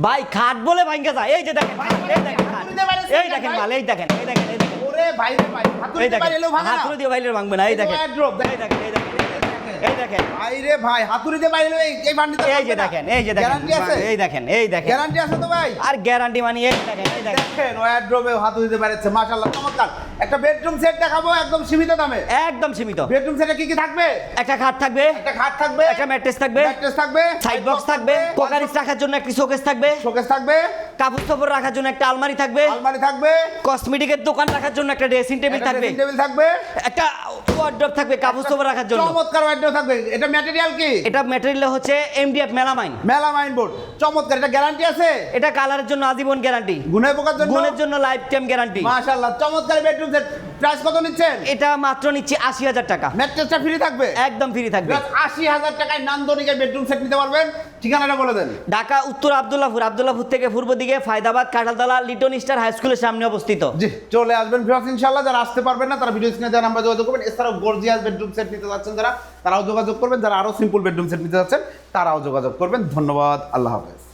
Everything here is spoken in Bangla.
ভাই খাট বলে ভাঙ্গা যায়। এই যে দেখেন, এই দেখেন খাট, এই দেখেন মাল, এই দেখেন, এই দেখেন, এই দেখেন। ওরে ভাই রে ভাই, হাতুড়ি দিয়ে বাইরেলেও ভাঙে না। হাতুড়ি দিয়ে বাইরে ভাঙবে না। এই দেখেন, wardrobe, এই দেখেন, এই দেখেন, এই দেখেন। ভাই রে ভাই, হাতুড়ি দিয়ে বাইরেলেও এই বান্ডিটা এই যে দেখেন, এই যে দেখেন, গ্যারান্টি আছে? এই দেখেন, এই দেখেন। গ্যারান্টি আছে তো ভাই? আর গ্যারান্টি মানে এই দেখেন, এই দেখেন। দেখেন ওয়ার্ড্রোবে হাতুড়ি দিয়ে বাইরেছে, মাশাআল্লাহ চমৎকার। একটা বেডরুম সেট দেখাবো একদম সীমিত দামে। একদম সীমিত। বেডরুম সেটে কি কি থাকবে? একটা খাট থাকবে, একটা খাট থাকবে, একটা ম্যাট্রেস থাকবে, ম্যাট্রেস থাকবে, সাইড বক্স থাকবে, কোকারিস রাখার জন্য একটা শোকেস থাকবে, শোকেস থাকবে, কাপড় চোপড় রাখার জন্য একটা আলমারি থাকবে, আলমারি থাকবে, কসমেটিকের দোকান রাখার জন্য একটা ড্রেসিং টেবিল একটা থাকবে, ড্রেসিং টেবিল থাকবে, একটা ওয়ার্ড্রপ থাকবে কাপড় চোপড় রাখার জন্য। চমৎকার ওয়ার্ড্রোব থাকবে। এটা ম্যাটেরিয়াল কি? এটা ম্যাটেরিয়াল হচ্ছে এমডিএফ মেলামাইন। Melamine board. চমৎকার। এটা গ্যারান্টি আছে? এটা কালারের জন্য আজীবন গ্যারান্টি, গুণের পোকার জন্য? গুণের জন্য লাইফ টাইম গ্যারান্টি। মাশাআল্লাহ চমৎকার বেডরুম সেট। প্রাইস কত নিচ্ছেন? এটা মাত্র নিচ্ছে ৮০,০০০ টাকা। ম্যাট্রেসটা ফ্রি থাকবে? একদম ফ্রি থাকবে। ৮০,০০০ টাকায় নান্দনিক বেডরুম সেট নিতে পারবেন। ঠিকানাটা বলে দেন। ঢাকা উত্তর আব্দুল্লাহপুর, আব্দুল্লাহপুর থেকে পূর্ব দিকে ফায়দাবাদ কাঁঠালতলা লিটন স্টার হাই স্কুলের সামনে অবস্থিত। জি, চলে আসবেন ভিউয়ার্স ইনশাআল্লাহ। যারা আসতে পারবেন না তারা ভিডিও স্ক্রিনে দেওয়া নাম্বারে যোগাযোগ করবেন। এছাড়াও গর্জিয়াস বেডরুম সেট নিতে যাচ্ছেন যারা, তারাও যোগাযোগ করবেন। যারা আরো সিম্পল বেডরুম সেট নিতে যাচ্ছেন তারাও যোগাযোগ করবেন। ধন্যবাদ। আল্লাহ হাফেজ।